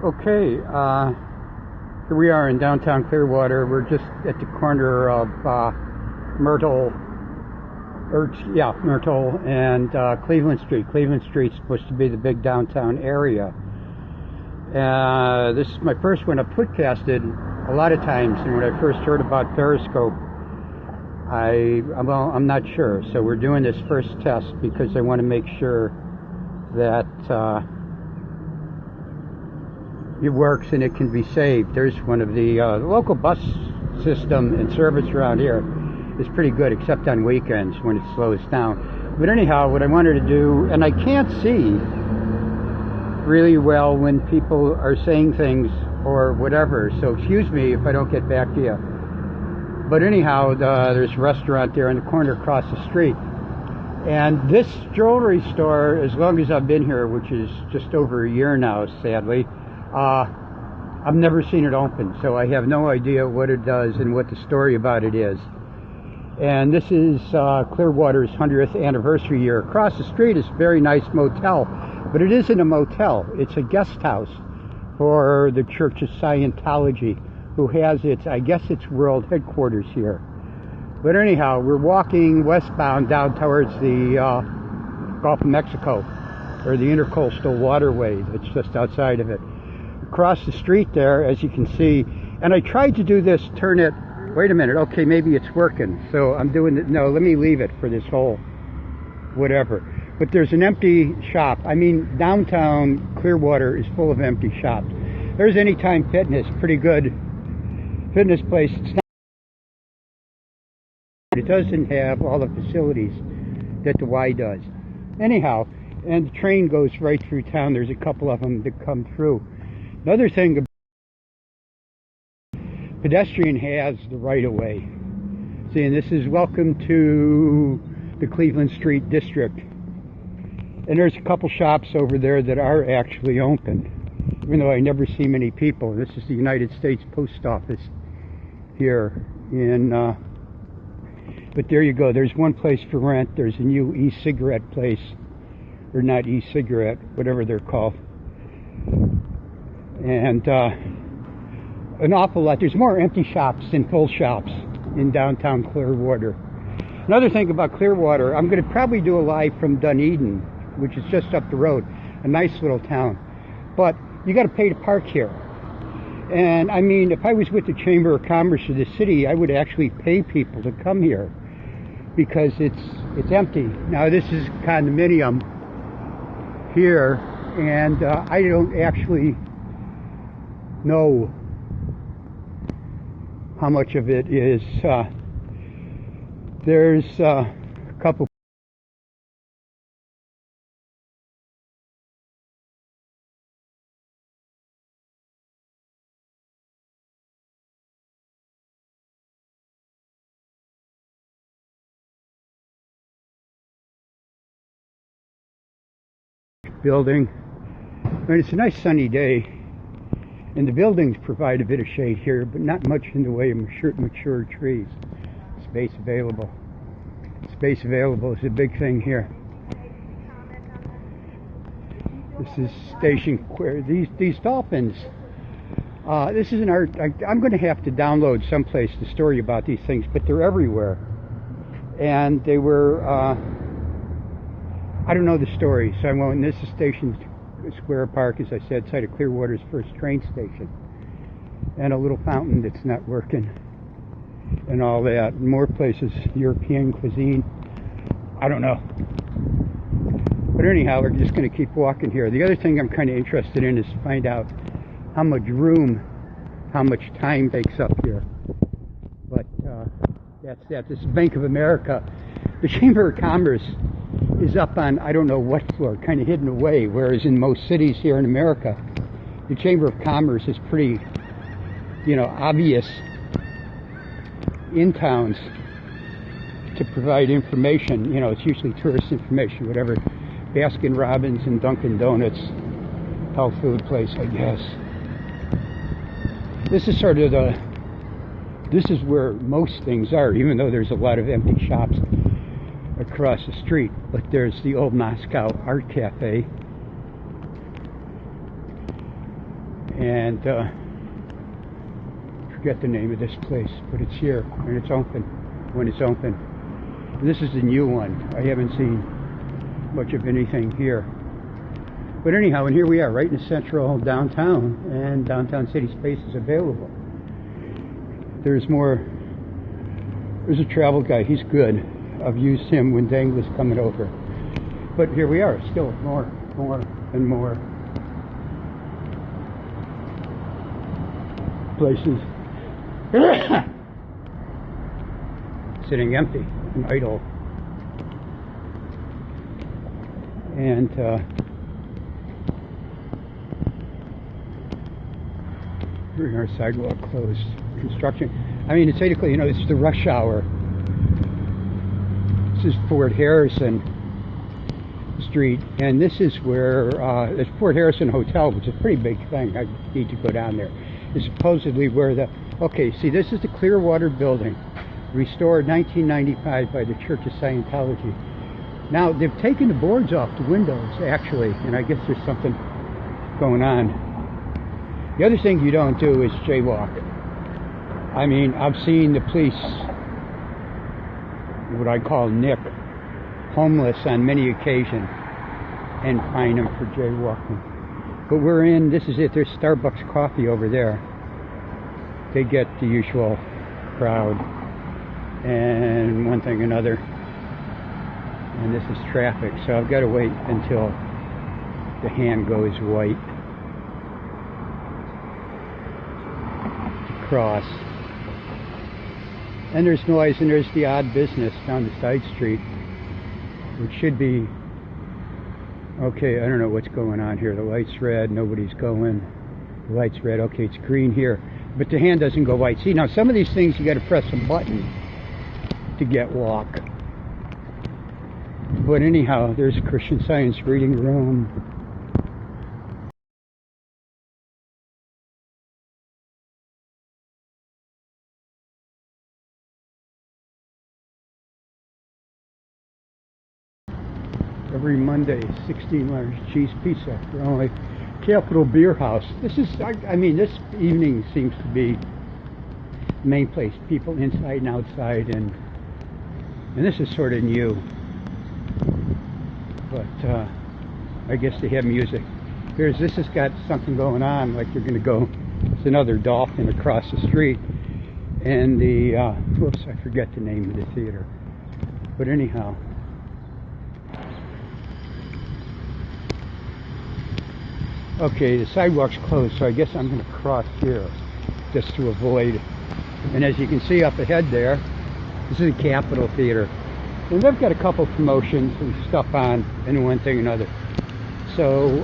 Okay, here we are in downtown Clearwater. We're just at the corner of Myrtle and Cleveland Street. Cleveland Street's supposed to be the big downtown area. This is my first one. I've podcasted a lot of times, and when I first heard about Periscope, I'm not sure. So we're doing this first test because I want to make sure that it works and it can be saved. There's one of the local bus system and service around here is pretty good, except on weekends when it slows down. But anyhow, what I wanted to do, and I can't see really well when people are saying things or whatever, so excuse me if I don't get back to you. But anyhow, there's a restaurant there in the corner across the street. And this jewelry store, as long as I've been here, which is just over a year now, sadly, I've never seen it open, so I have no idea what it does and what the story about it is. And this is Clearwater's 100th anniversary year. Across the street is a very nice motel, but it isn't a motel. It's a guest house for the Church of Scientology, who has its, I guess its world headquarters here. But anyhow, we're walking westbound down towards the Gulf of Mexico, or the intercoastal waterway that's just outside of it. Across the street there, as you can see, and I tried to do this, turn it, wait a minute, okay, maybe it's working, so I'm doing it, no, let me leave it for this whole whatever. But there's an empty shop. I mean, downtown Clearwater is full of empty shops. There's Anytime Fitness, pretty good fitness place. It doesn't have all the facilities that the Y does. Anyhow, and the train goes right through town. There's a couple of them that come through. Another thing, pedestrian has the right-of-way. See, and this is welcome to the Cleveland Street District. And there's a couple shops over there that are actually open, even though I never see many people. This is the United States Post Office here in, but there you go. There's one place for rent. There's a new e-cigarette place, or not e-cigarette, whatever they're called. And an awful lot. There's more empty shops than full shops in downtown Clearwater. Another thing about Clearwater, I'm going to probably do a live from Dunedin, which is just up the road, a nice little town. But you got to pay to park here. And I mean, if I was with the Chamber of Commerce of the city, I would actually pay people to come here because it's empty. Now this is a condominium here, and I don't actually know how much of it is. There's a couple building, and it's a nice sunny day. And the buildings provide a bit of shade here, but not much in the way of mature trees. Space available. Space available is a big thing here. This is Station Square. These dolphins. This is an art. I'm going to have to download someplace the story about these things, but they're everywhere. And they were. I don't know the story, so I won't. This is Station Square Park, as I said, site of Clearwater's first train station, and a little fountain that's not working, and all that. More places, European cuisine. I don't know. But anyhow, we're just going to keep walking here. The other thing I'm kind of interested in is to find out how much room, how much time takes up here. But that's that. This is Bank of America. The Chamber of Commerce is up on, I don't know what floor, kind of hidden away, whereas in most cities here in America, the Chamber of Commerce is pretty, obvious in towns to provide information. It's usually tourist information, whatever. Baskin Robbins and Dunkin' Donuts, health food place, I guess. This is sort of this is where most things are, even though there's a lot of empty shops across the street. But there's the old Moscow Art Cafe, And forget the name of this place, but it's here and it's open when it's open. And this is the new one. I haven't seen much of anything here. But anyhow, and here we are, right in the central downtown, and downtown city space is available. There's a travel guy, he's good. I've used him when Dang was coming over. But here we are, still more and more places sitting empty and idle. And our sidewalk closed. Construction. I mean, it's 8 o'clock. You know, it's the rush hour. This is Fort Harrison Street, and this is where there's Fort Harrison Hotel, which is a pretty big thing. I need to go down there. It's supposedly where the see, this is the Clearwater building, restored 1995 by the Church of Scientology. Now they've taken the boards off the windows, actually, and I guess there's something going on. The other thing you don't do is jaywalk. I mean, I've seen the police, what I call nick, homeless on many occasions and fine them for jaywalking. But we're in, this is it, there's Starbucks coffee over there. They get the usual crowd and one thing another. And this is traffic, so I've got to wait until the hand goes white to cross. And there's noise, and there's the odd business down the side street, which should be okay. I don't know what's going on here. The light's red, nobody's going. The light's red, okay, it's green here, but the hand doesn't go white. See, now some of these things you got to press a button to get walk. But anyhow, there's a Christian Science reading room. Every Monday, 16 large cheese pizza for only Capital Beer House. This is, I mean, this evening seems to be the main place. People inside and outside, and this is sort of new. But I guess they have music. This has got something going on, like they're going to go, it's another dolphin across the street. And the, whoops, I forget the name of the theater. But anyhow, okay, the sidewalk's closed, so I guess I'm going to cross here just to avoid. And as you can see up ahead there, this is the Capitol Theater. And they've got a couple promotions and stuff on, and one thing or another. So,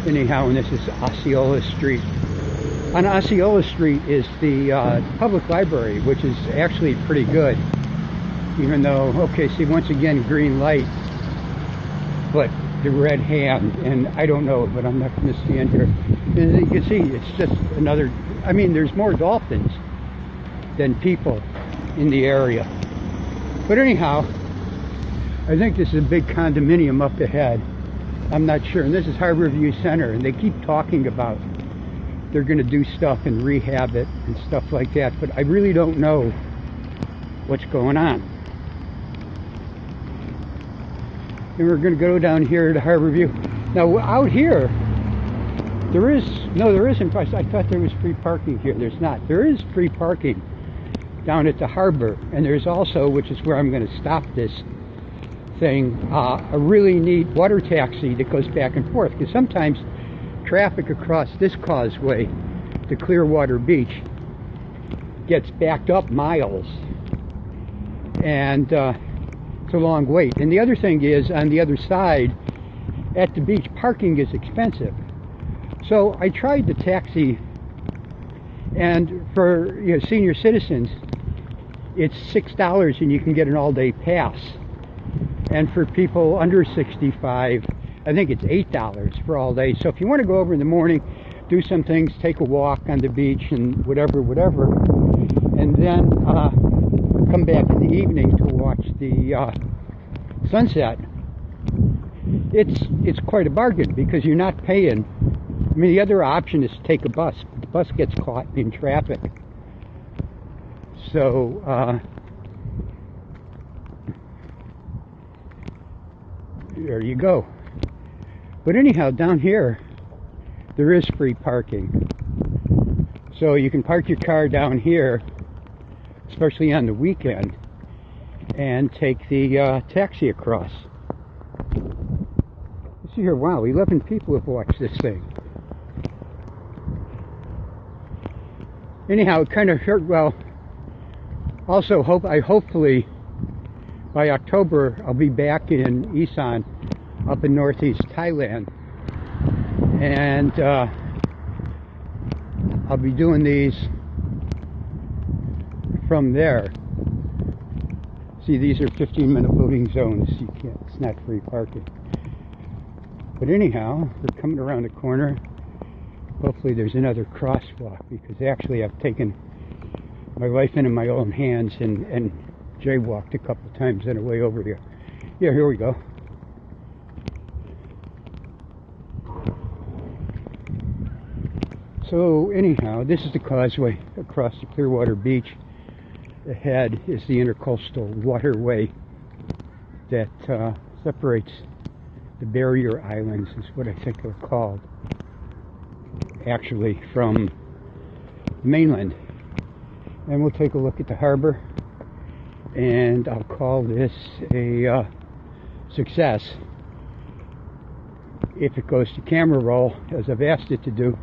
anyhow, and this is Osceola Street. On Osceola Street is the public library, which is actually pretty good. Even though, okay, see, once again, green light, but the red hand, and I don't know, but I'm not going to stand here. And you can see, it's just another, I mean, there's more dolphins than people in the area. But anyhow, I think this is a big condominium up ahead. I'm not sure. And this is Harborview Center, and they keep talking about they're going to do stuff and rehab it and stuff like that, but I really don't know what's going on. And we're going to go down here to Harborview. Now out here, there isn't. I thought there was free parking here. There's not. There is free parking down at the harbor, and there's also, which is where I'm going to stop this thing, a really neat water taxi that goes back and forth, because sometimes traffic across this causeway to Clearwater Beach gets backed up miles, and it's a long wait. And the other thing is, on the other side at the beach, parking is expensive. So I tried the taxi, and for senior citizens it's $6 and you can get an all-day pass, and for people under 65 I think it's $8 for all day. So if you want to go over in the morning, do some things, take a walk on the beach and whatever, and then come back in the evening to watch the sunset, it's quite a bargain because you're not paying. I mean, the other option is to take a bus, but the bus gets caught in traffic. So there you go. But anyhow, down here there is free parking. So you can park your car down here, especially on the weekend, and take the taxi across. You see here, wow, 11 people have watched this thing. Anyhow, it kind of hurt. Well, also hopefully by October I'll be back in Isan, up in northeast Thailand, and I'll be doing these from there. See, these are 15-minute loading zones. You can't, it's not free parking. But anyhow, we're coming around the corner. Hopefully there's another crosswalk, because actually I've taken my life into my own hands and jaywalked a couple times on the way over here. Yeah, here we go. So anyhow, this is the causeway across the Clearwater beach. Ahead is the intercoastal waterway that separates the barrier islands, is what I think they're called, actually, from the mainland. And we'll take a look at the harbor, and I'll call this a success if it goes to camera roll, as I've asked it to do,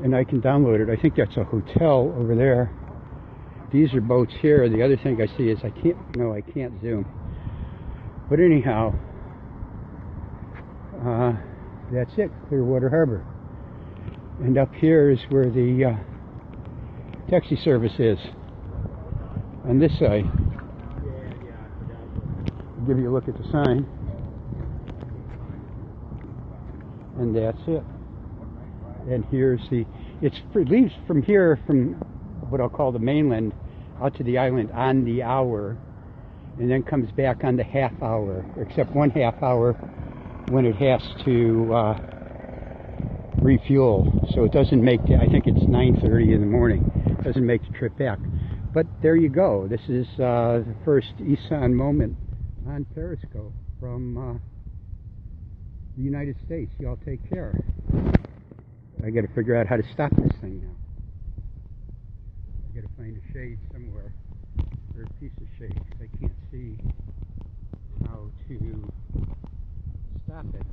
and I can download it. I think that's a hotel over there. These are boats here. The other thing I see is I can't zoom. But anyhow, that's it, Clearwater Harbor. And up here is where the taxi service is, on this side. I'll give you a look at the sign. And that's it. And here's it leaves from here, from what I'll call the mainland, out to the island on the hour, and then comes back on the half hour, except 1 half hour when it has to refuel. So it doesn't make, I think it's 9:30 in the morning, it doesn't make the trip back. But there you go. This is the first Isan moment on Periscope from the United States. Y'all take care. I got to figure out how to stop this thing now. I got to find a shade somewhere, or a piece of shade, because I can't see how to stop it.